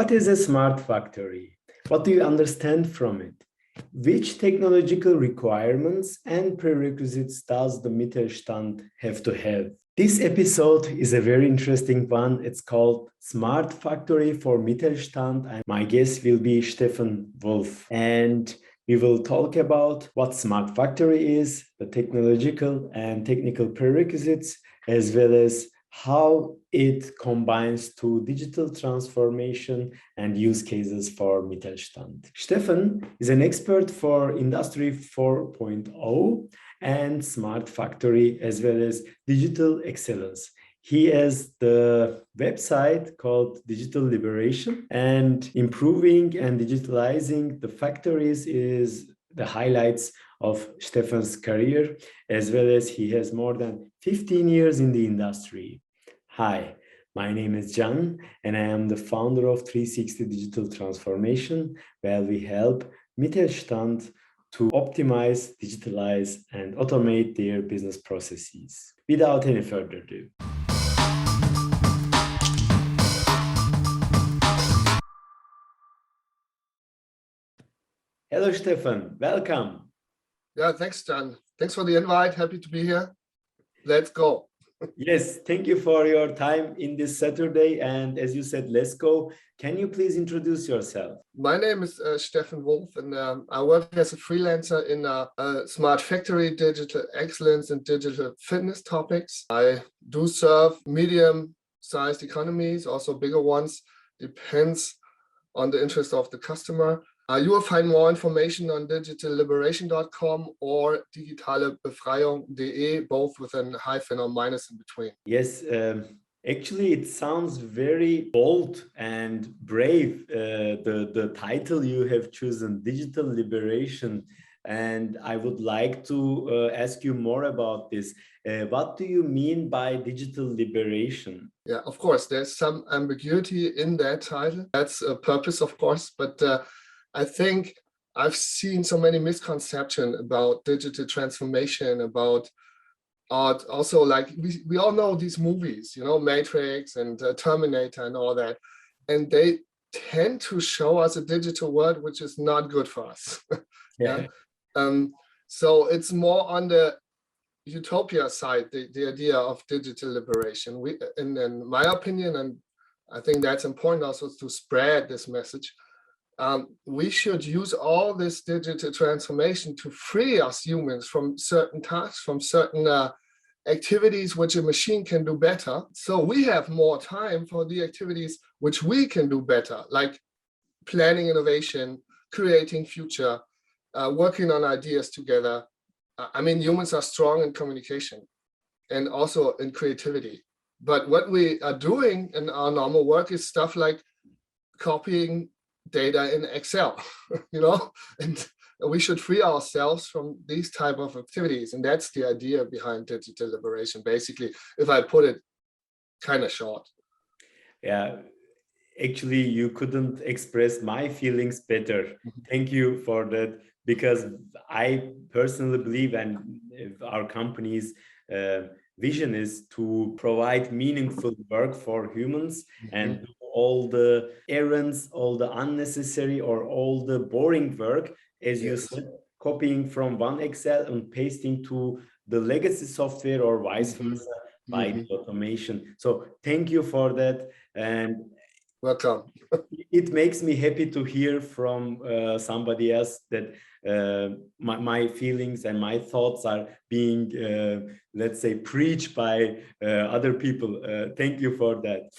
What is a smart factory? What do you understand from it? Which technological requirements and prerequisites does the Mittelstand have to have? This episode is a very interesting one. It's called Smart Factory for Mittelstand, and my guest will be Steffen Wolf. And we will talk about what Smart Factory is, the technological and technical prerequisites, as well as how it combines to digital transformation and use cases for Mittelstand. Steffen is an expert for Industry 4.0 and Smart Factory, as well as digital excellence. He has the website called Digital Liberation, and improving and digitalizing the factories is the highlights of Steffen's career, as well as he has more than 15 years in the industry. Hi, my name is Can, and I am the founder of 360 Digital Transformation, where we help Mittelstand to optimize, digitalize, and automate their business processes. Without any further ado. Hello, Steffen. Welcome. Yeah, thanks, Can. Thanks for the invite. Happy to be here. Let's go. Yes, thank you for your time in this Saturday. And as you said, let's go. Can you please introduce yourself? My name is Steffen Wolf, and I work as a freelancer in Smart Factory, digital excellence, and digital fitness topics. I do serve medium-sized economies, also bigger ones. Depends on the interest of the customer. You will find more information on digitalizing.com or digitale-befreiung.de, both with a hyphen or minus in between. Yes, actually, it sounds very bold and brave, the title you have chosen, Digital Liberation. And I would like to ask you more about this. What do you mean by digital liberation? Yeah, of course, there's some ambiguity in that title. That's a purpose, of course, but I think I've seen so many misconceptions about digital transformation, about art. Also, like we all know these movies, you know, Matrix and Terminator and all that, and they tend to show us a digital world which is not good for us. Yeah. So it's more on the utopia side, the idea of digital liberation. In my opinion, and I think that's important also to spread this message. We should use all this digital transformation to free us humans from certain tasks, from certain activities which a machine can do better. So we have more time for the activities which we can do better, like planning innovation, creating future, working on ideas together. I mean, humans are strong in communication and also in creativity. But what we are doing in our normal work is stuff like copying data in Excel, you know, and we should free ourselves from these type of activities. And that's the idea behind digital liberation, basically, if I put it kind of short. Yeah, actually, you couldn't express my feelings better. Thank you for that, because I personally believe, and our company's vision is to provide meaningful work for humans and do all the errands, all the unnecessary or all the boring work, as you said, copying from one Excel and pasting to the legacy software or vice versa by the automation. So thank you for that. And welcome. It makes me happy to hear from somebody else that my feelings and my thoughts are being, let's say, preached by other people. Thank you for that.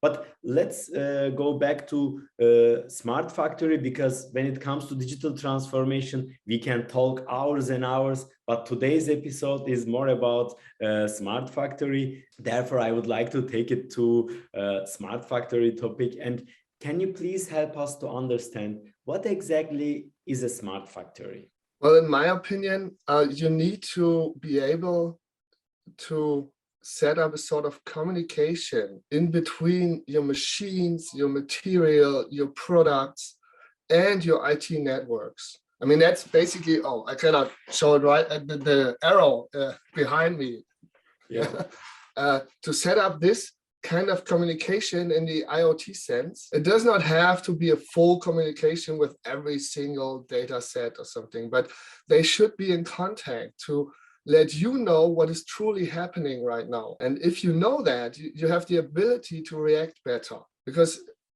But let's go back to Smart Factory, because when it comes to digital transformation, we can talk hours and hours, but today's episode is more about Smart Factory. Therefore, I would like to take it to Smart Factory topic. And can you please help us to understand what exactly is a smart factory? Well, in my opinion, you need to be able to set up a sort of communication in between your machines, your material, your products, and your IT networks. I mean, that's basically, oh, I cannot show it right, the arrow behind me. Yeah. To set up this kind of communication in the IoT sense. It does not have to be a full communication with every single data set or something, but they should be in contact to let you know what is truly happening right now. And if you know that, you have the ability to react better, because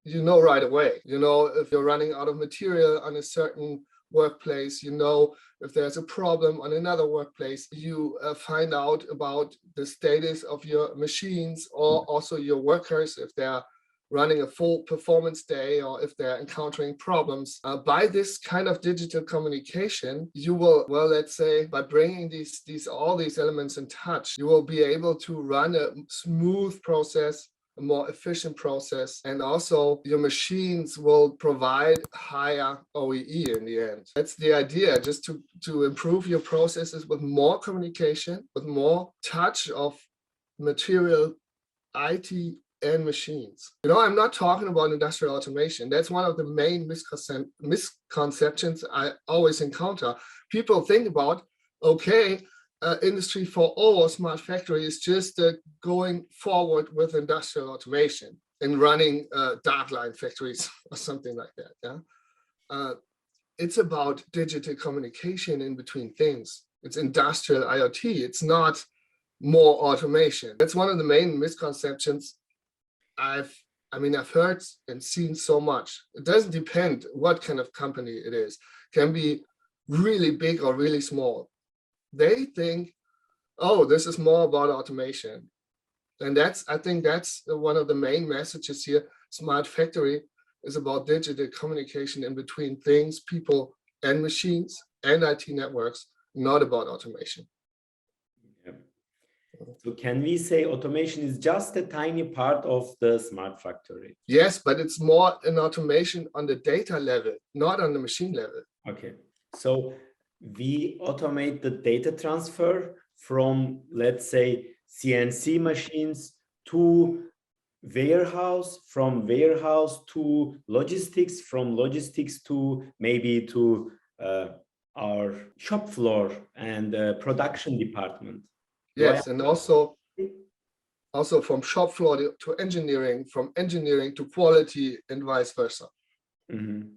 you know right away. You know if you're running out of material on a certain workplace, you know if there's a problem on another workplace, you find out about the status of your machines, or also your workers, if they're running a full performance day or if they're encountering problems. By this kind of digital communication, you will, well, let's say by bringing all these elements in touch, you will be able to run a smooth process, a more efficient process, and also your machines will provide higher OEE in the end. That's the idea, just to improve your processes with more communication, with more touch of material, IT, and machines. You know, I'm not talking about industrial automation. That's one of the main misconceptions I always encounter. People think about, okay, Industry 4.0 or smart factory is just going forward with industrial automation and running dark line factories or something like that. Yeah, it's about digital communication in between things. It's industrial IoT. It's not more automation. That's one of the main misconceptions I've heard and seen so much. It doesn't depend what kind of company it is. It can be really big or really small. They think, oh, this is more about automation. And I think that's one of the main messages here. Smart factory is about digital communication in between things, people, and machines, and IT networks, not about automation. Yeah. So can we say automation is just a tiny part of the smart factory? Yes, but it's more an automation on the data level, not on the machine level. Okay. So we automate the data transfer from, let's say, CNC machines to warehouse, from warehouse to logistics, from logistics to maybe to our shop floor and production department. Yes, and also from shop floor to engineering, from engineering to quality, and vice versa. Mm-hmm.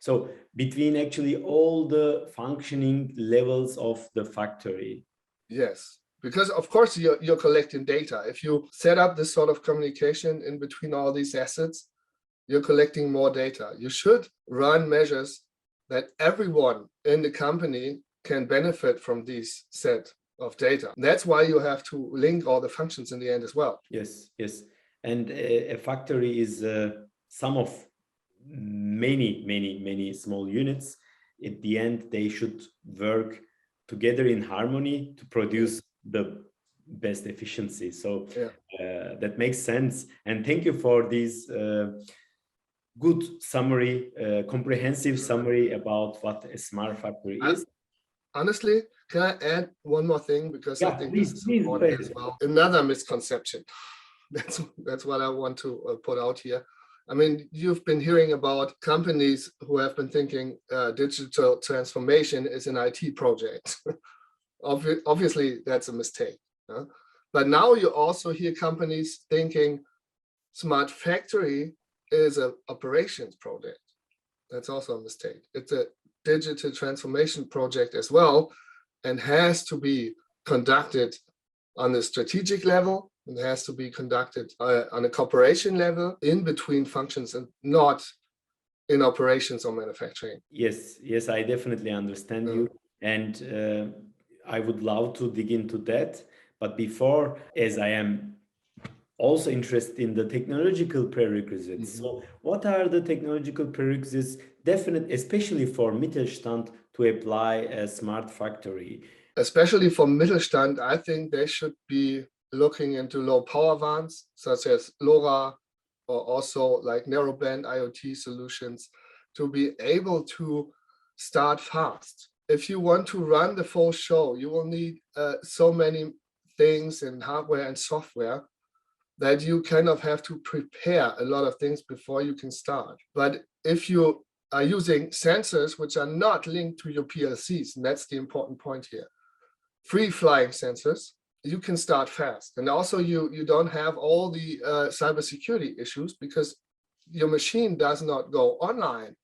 So between actually all the functioning levels of the factory. Yes, because of course you're collecting data. If you set up this sort of communication in between all these assets, you're collecting more data. You should run measures that everyone in the company can benefit from these set of data. That's why you have to link all the functions in the end as well. Yes, yes. And a factory is sum of many small units. At the end, they should work together in harmony to produce the best efficiency. So yeah. That makes sense. And thank you for this good summary, comprehensive summary about what a smart factory is. Honestly, can I add one more thing? Because I think this is important as well. Another misconception. That's what I want to put out here. I mean, you've been hearing about companies who have been thinking digital transformation is an IT project. Obviously, that's a mistake. But now you also hear companies thinking smart factory is an operations project. That's also a mistake. It's a digital transformation project as well, and has to be conducted on a strategic level. It has to be conducted on a corporation level in between functions and not in operations or manufacturing. Yes, I definitely understand you. And I would love to dig into that. But before, as I am also interested in the technological prerequisites. Mm-hmm. So what are the technological prerequisites, definite, especially for Mittelstand, to apply a smart factory? Especially for Mittelstand, I think they should be looking into low power WANs, such as LoRa, or also like narrowband IoT solutions, to be able to start fast. If you want to run the full show, you will need so many things in hardware and software that you kind of have to prepare a lot of things before you can start. But if you are using sensors which are not linked to your PLCs, and that's the important point here, free flying sensors, you can start fast. And also you don't have all the cybersecurity issues because your machine does not go online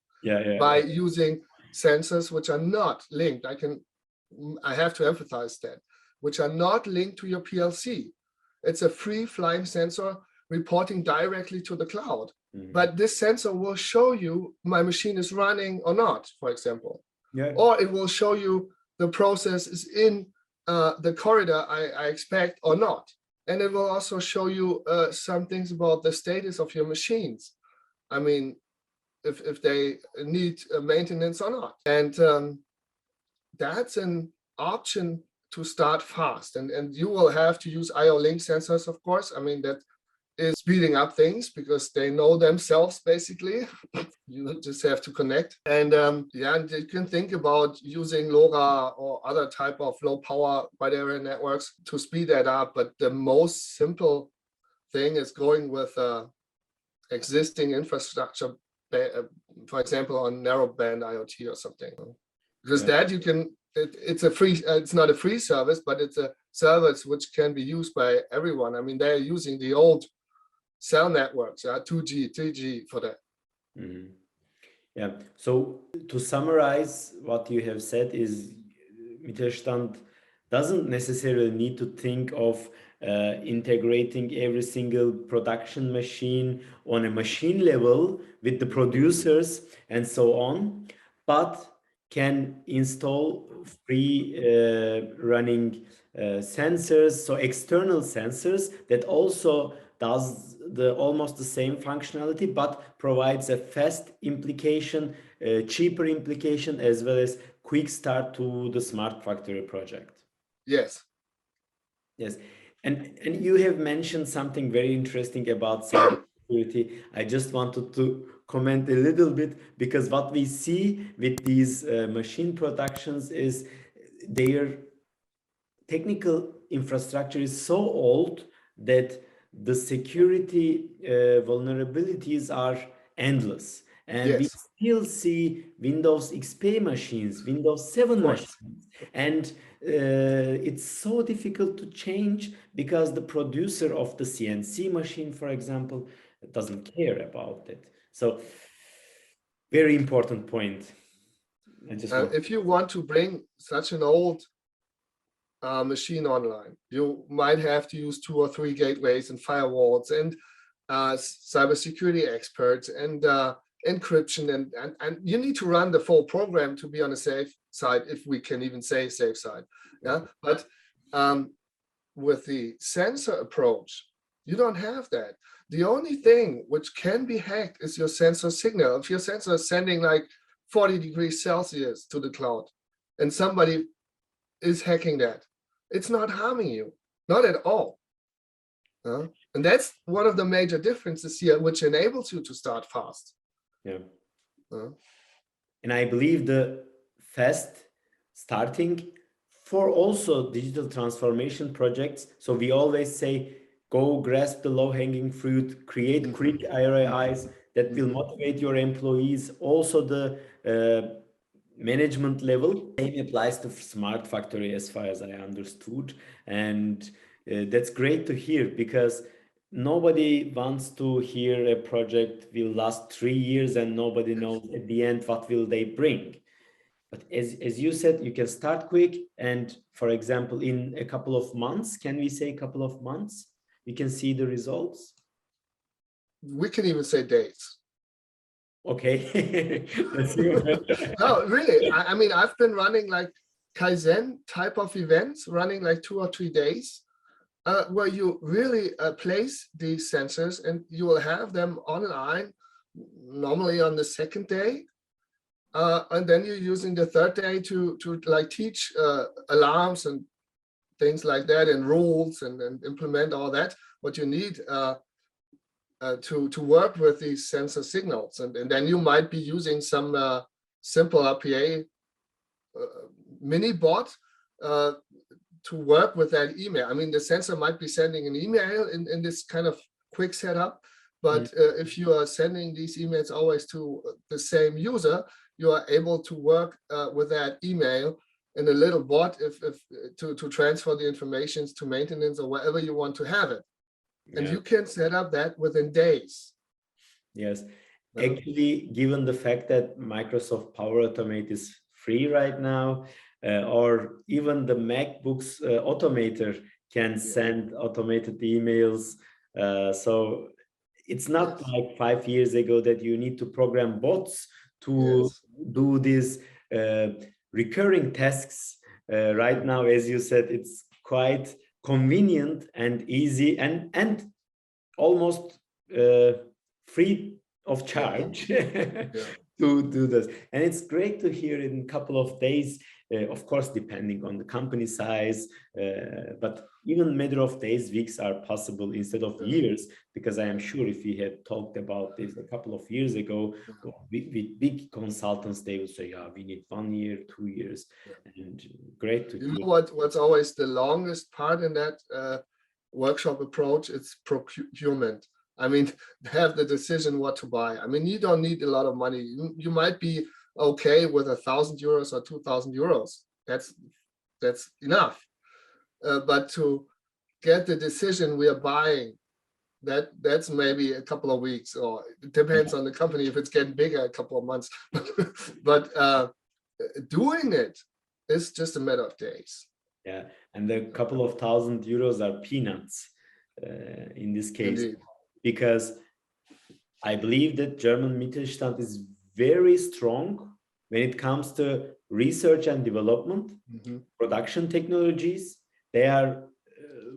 by using sensors which are not linked. I have to emphasize that, which are not linked to your PLC. It's a free flying sensor reporting directly to the cloud. But this sensor will show you my machine is running or not, for example. Or it will show you the process is in the corridor I expect or not. And it will also show you some things about the status of your machines. I mean, if they need maintenance or not. And that's an option to start fast. And you will have to use IO link sensors, of course. I mean, that is speeding up things because they know themselves, basically. You just have to connect. And yeah, and you can think about using LoRa or other type of low power wide area networks to speed that up. But the most simple thing is going with existing infrastructure, for example, on narrowband IoT or something. Because that you can, it's a free, it's not a free service, but it's a service which can be used by everyone. I mean, they're using the old cell networks, 2G, 3G for that. Yeah. So to summarize what you have said is Mittelstand doesn't necessarily need to think of integrating every single production machine on a machine level with the producers and so on, but can install free running sensors, so external sensors that also does almost the same functionality, but provides a fast implication, cheaper implication, as well as quick start to the smart factory project. Yes. Yes. And you have mentioned something very interesting about cybersecurity. I just wanted to comment a little bit because what we see with these machine productions is their technical infrastructure is so old that the security vulnerabilities are endless. And we still see Windows XP machines, Windows 7 machines. And it's so difficult to change because the producer of the CNC machine, for example, doesn't care about it. So very important point. If you want to bring such an old machine online, you might have to use 2 or 3 gateways and firewalls and cybersecurity experts and encryption, and you need to run the full program to be on a safe side, if we can even say safe side. But with the sensor approach, you don't have that. The only thing which can be hacked is your sensor signal. If your sensor is sending like 40 degrees Celsius to the cloud and somebody is hacking that, it's not harming you, not at all. And that's one of the major differences here, which enables you to start fast. And I believe the fast starting for also digital transformation projects. So we always say, go grasp the low-hanging fruit, create quick ROIs that will motivate your employees. Also the management level. Same applies to smart factory as far as I understood. And that's great to hear because nobody wants to hear a project will last 3 years and nobody knows at the end what will they bring. But as you said, you can start quick. And for example, in a couple of months, can we say a couple of months, we can see the results? We can even say days. Okay. No, really. I mean, I've been running like Kaizen type of events, running like 2 or 3 days, where you really place these sensors and you will have them online, normally on the second day. And then you're using the third day to like teach alarms and things like that and rules and implement all that, what you need to work with these sensor signals. And then you might be using some simple RPA mini bot to work with that email. I mean, the sensor might be sending an email in this kind of quick setup, but if you are sending these emails always to the same user, you are able to work with that email in a little bot if to transfer the information to maintenance or wherever you want to have it. And you can set up that within days. Yes. Actually, given the fact that Microsoft Power Automate is free right now, or even the MacBooks automator can send automated emails. So it's not like 5 years ago that you need to program bots to do these recurring tasks. Right now, as you said, it's quite convenient and easy and almost free of charge to do this. And it's great to hear in a couple of days, of course, depending on the company size, but even matter of days, weeks are possible instead of years, because I am sure if we had talked about this a couple of years ago, with big consultants, they would say, yeah, we need 1 year, 2 years. And great to hear. You know what's always the longest part in that workshop approach? It's procurement. I mean, have the decision what to buy. I mean, you don't need a lot of money. You might be okay with 1,000 euros or 2,000 euros. That's enough. But to get the decision we are buying, that's maybe a couple of weeks, or it depends on the company. If it's getting bigger, a couple of months. But doing it is just a matter of days. Yeah, and the couple of €1,000 are peanuts in this case. Indeed. Because I believe that German Mittelstand is very strong when it comes to research and development, production technologies. They are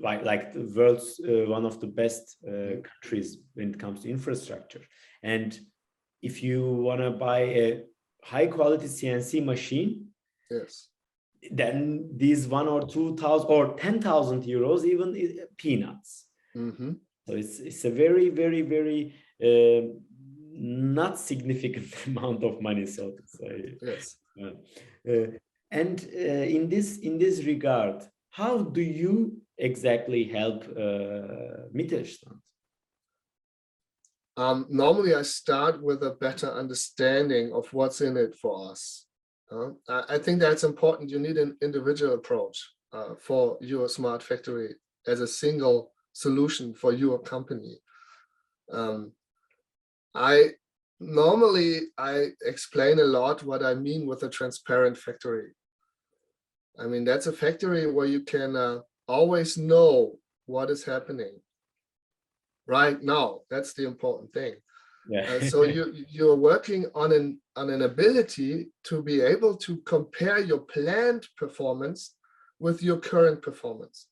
like the world's one of the best countries when it comes to infrastructure. And if you want to buy a high quality CNC machine, then these 1,000 or 2,000 or 10,000 euros even is peanuts. So it's a very, very, very not significant amount of money, so to say. And in this regard, how do you exactly help Mittelstand? Normally, I start with a better understanding of what's in it for us. I think that's important. You need an individual approach for your smart factory as a single solution for your company. I explain a lot what I mean with a transparent factory. I mean, that's a factory where you can always know what is happening right now. That's the important thing. So you're working on an ability to be able to compare your planned performance with your current performance.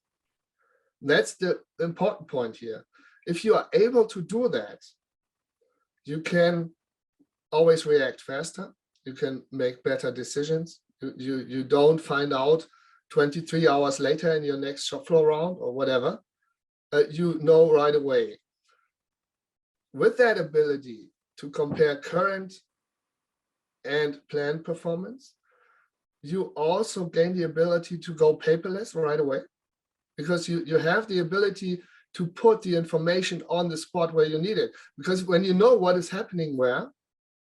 That's the important point here. If you are able to do that, you can always react faster. You can make better decisions. You don't find out 23 hours later in your next shop floor round or whatever. You know right away. With that ability to compare current and planned performance, you also gain the ability to go paperless right away, because you have the ability to put the information on the spot where you need it. Because when you know what is happening where,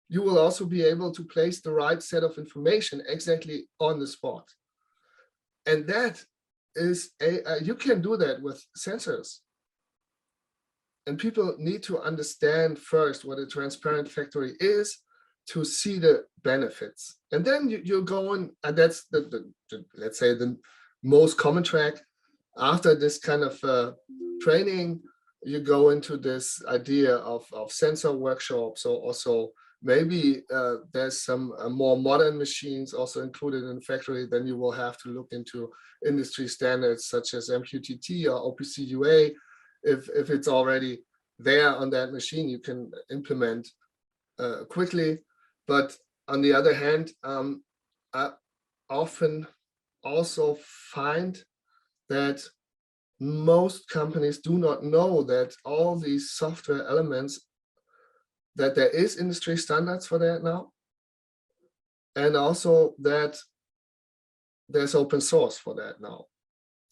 you will also be able to place the right set of information exactly on the spot. And that is you can do that with sensors. And people need to understand first what a transparent factory is to see the benefits. And then you go on, and that's the let's say the most common track. After this kind of training, you go into this idea of sensor workshops. So also maybe there's some more modern machines also included in the factory. Then you will have to look into industry standards such as MQTT or OPC UA. If it's already there on that machine, you can implement quickly. But on the other hand, I often also find that most companies do not know that all these software elements, that there is industry standards for that now, and also that there's open source for that now.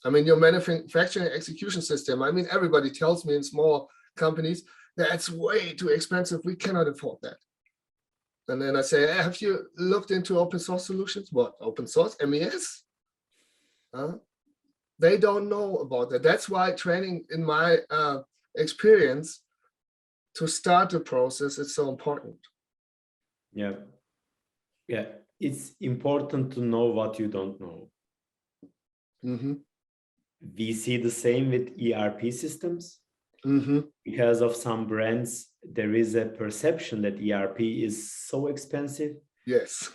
I mean, your manufacturing execution system, I mean, everybody tells me in small companies, that's way too expensive, we cannot afford that. And then I say, have you looked into open source solutions? What, open source, MES? They don't know about that. That's why training, in my experience, to start the process is so important. Yeah. Yeah. It's important to know what you don't know. Mm-hmm. We see the same with ERP systems. Mm-hmm. Because of some brands, there is a perception that ERP is so expensive. Yes.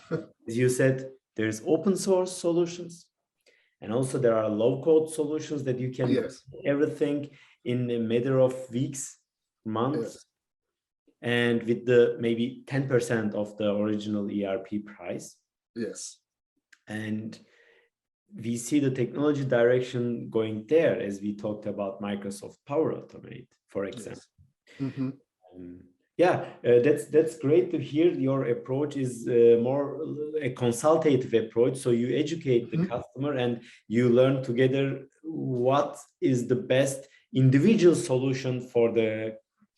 As you said, there's open source solutions, and also there are low code solutions that you can Yes. do everything in a matter of weeks, months, Yes. and with the maybe 10% of the original ERP price. Yes. And we see the technology direction going there, as we talked about Microsoft Power Automate, for example. Yes. Mm-hmm. That's great to hear. Your approach is more a consultative approach. So you educate the customer and you learn together what is the best individual solution for the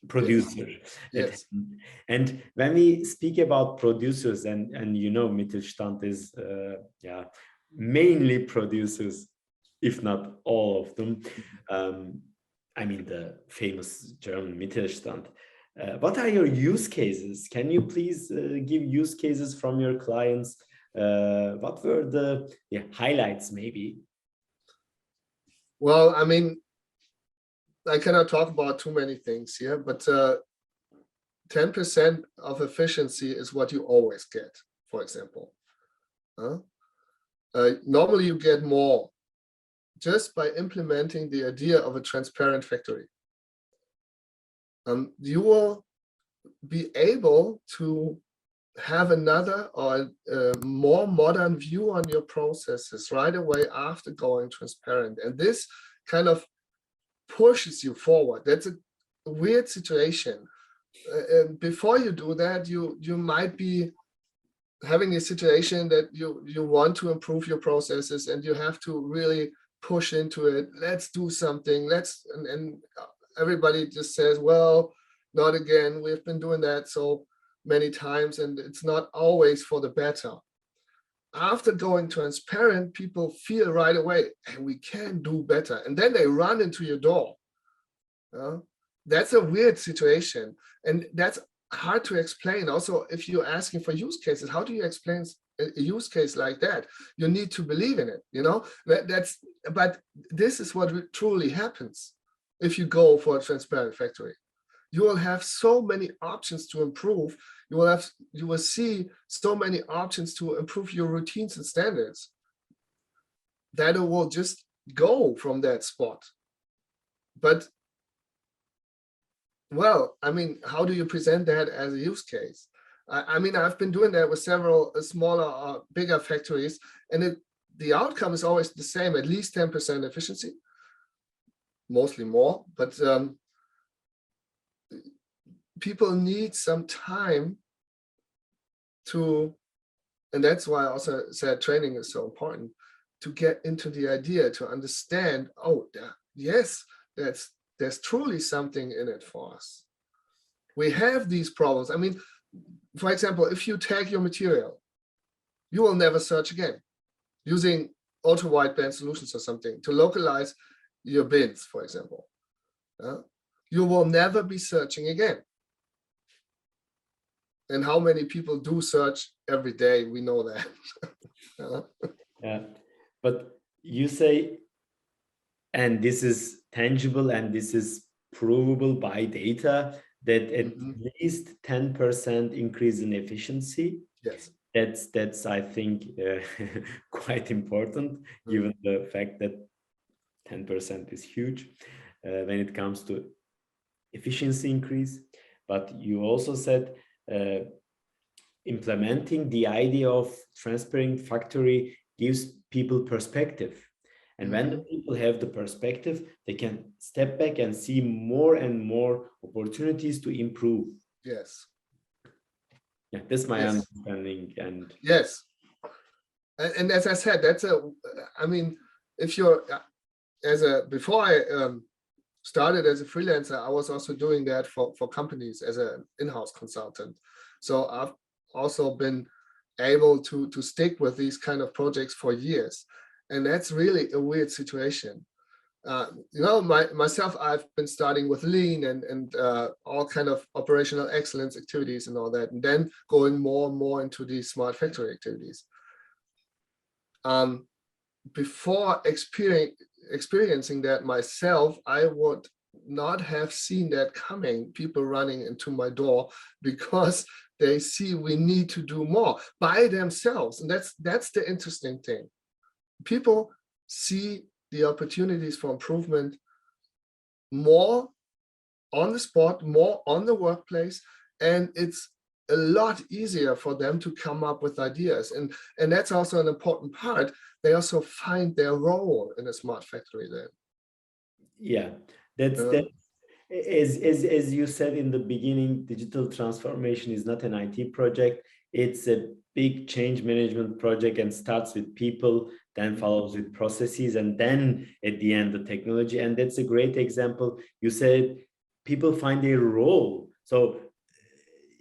producer. Yes. And when we speak about producers, and you know, Mittelstand is mainly producers, if not all of them. I mean, the famous German Mittelstand. What are your use cases? Can you please give use cases from your clients? What were the highlights, maybe? Well, I mean, I cannot talk about too many things here, but 10% of efficiency is what you always get, for example. Normally you get more just by implementing the idea of a transparent factory. You will be able to have another or a more modern view on your processes right away after going transparent. And this kind of pushes you forward. That's a weird situation. Before you do that, you might be having a situation that you want to improve your processes and you have to really push into it. Let's do something. And everybody just says, well, not again. We've been doing that so many times and it's not always for the better. After going transparent, people feel right away, and we can do better. And then they run into your door. That's a weird situation. And that's hard to explain. Also, if you're asking for use cases, how do you explain a use case like that? You need to believe in it, you know? But this is what truly happens if you go for a transparent factory. You will have so many options to improve. You will see so many options to improve your routines and standards that it will just go from that spot. But well, I mean, how do you present that as a use case? I mean, I've been doing that with several smaller or bigger factories, and the outcome is always the same, at least 10% efficiency, mostly more, but people need some time to, and that's why I also said training is so important, to get into the idea, to understand, oh, yes, there's truly something in it for us. We have these problems. I mean, for example, if you tag your material, you will never search again using auto wideband solutions or something to localize your bins, for example. You will never be searching again. And how many people do search every day? We know that. Yeah, but you say, and this is tangible and this is provable by data, that at least 10% increase in efficiency. Yes. That's I think quite important, given the fact that 10% is huge when it comes to efficiency increase. But you also said implementing the idea of transparent factory gives people perspective. And when the people have the perspective, they can step back and see more and more opportunities to improve. Yes. Yeah, that's my understanding. And yes. And as I said, I mean, if you're before I started as a freelancer, I was also doing that for companies as an in-house consultant. So I've also been able to stick with these kind of projects for years. And that's really a weird situation. Myself, I've been starting with lean and all kind of operational excellence activities and all that, and then going more and more into these smart factory activities. Before experiencing that myself, I would not have seen that coming, people running into my door because they see we need to do more by themselves. And that's the interesting thing. People see the opportunities for improvement more on the spot, more on the workplace, and it's a lot easier for them to come up with ideas. And that's also an important part. They also find their role in a smart factory then. Yeah, that's as you said in the beginning, digital transformation is not an IT project. It's a big change management project and starts with people, then follows with processes, and then at the end, the technology. And that's a great example. You said people find their role. So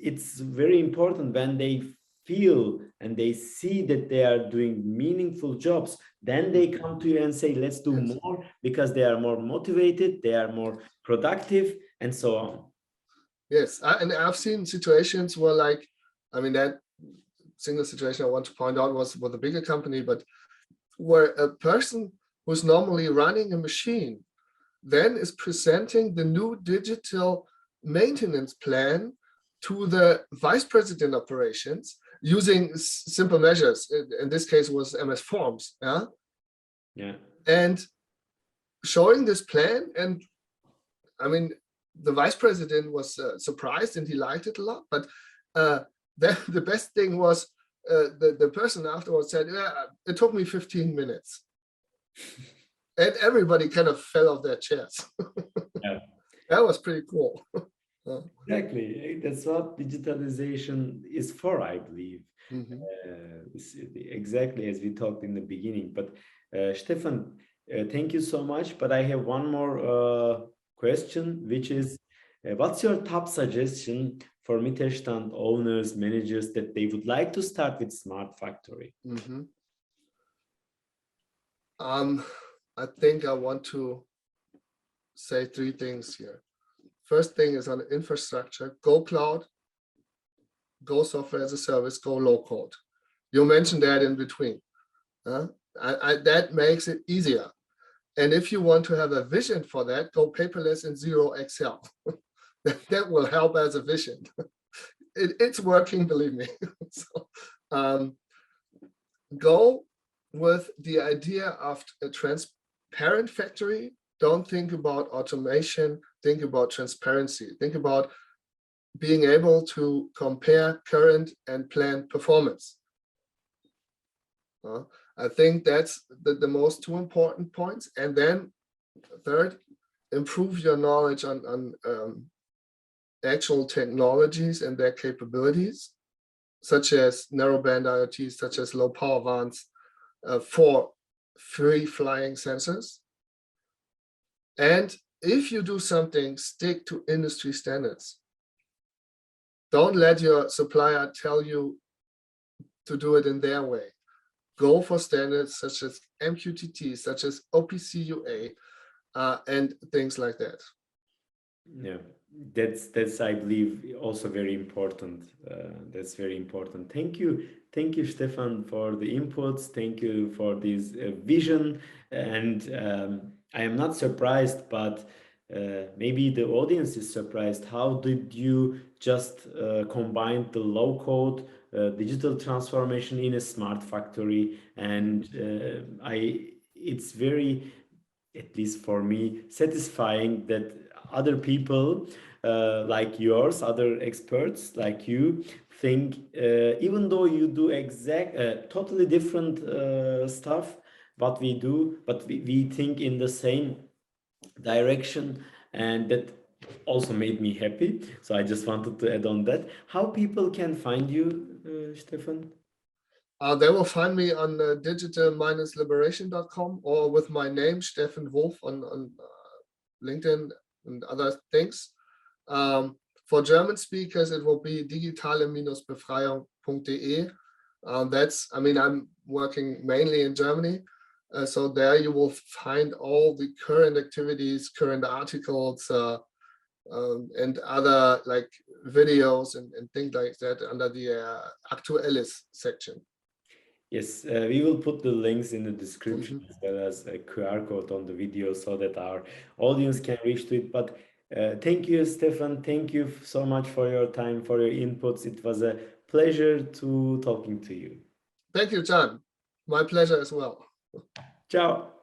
it's very important when they feel and they see that they are doing meaningful jobs, then they come to you and say, let's do more, because they are more motivated, they are more productive, and so on. Yes, and I've seen situations where, like, I mean, that single situation I want to point out was with a bigger company, but where a person who's normally running a machine then is presenting the new digital maintenance plan to the vice president operations using simple measures. In this case was MS Forms, and showing this plan. And I mean, the vice president was surprised and he liked it a lot, but the best thing was the person afterwards said, yeah, it took me 15 minutes. And everybody kind of fell off their chairs. Yeah. That was pretty cool. Exactly. That's what digitalization is for, I believe. Exactly as we talked in the beginning. But Steffen, thank you so much. But I have one more question, which is, what's your top suggestion for Mittelstand owners, managers that they would like to start with Smart Factory? I think I want to say three things here. First thing is on infrastructure: go cloud, go software as a service, go low code. You mentioned that in between. That makes it easier. And if you want to have a vision for that, go paperless and zero Excel. That will help as a vision. It's working, believe me. So, go with the idea of a transparent factory. Don't think about automation, think about transparency. Think about being able to compare current and planned performance. I think that's the most two important points. And then third, improve your knowledge on actual technologies and their capabilities, such as narrowband IoT, such as low power WANs for free flying sensors. And if you do something, stick to industry standards. Don't let your supplier tell you to do it in their way. Go for standards such as MQTT, such as OPC UA, and things like that. Yeah, that's I believe also very important. That's very important. Thank you, Steffen, for the inputs. Thank you for this vision. And I am not surprised, but maybe the audience is surprised. How did you just combine the low code digital transformation in a smart factory? And it's very, at least for me, satisfying that other people like yours, other experts like you, think even though you do totally different stuff what we do, but we think in the same direction, and that also made me happy. So I just wanted to add on that. How people can find you, Steffen? They will find me on digital-liberation.com or with my name, Steffen Wolf, on LinkedIn and other things. For German speakers, it will be digitale-befreiung.de. I'm working mainly in Germany, So there you will find all the current activities, current articles, and other like videos and things like that under the Aktuelles section. Yes, we will put the links in the description Mhm. as well as a QR code on the video so that our audience can reach to it. But thank you, Stefan. Thank you so much for your time, for your inputs. It was a pleasure to talking to you. Thank you, John. My pleasure as well. Ciao.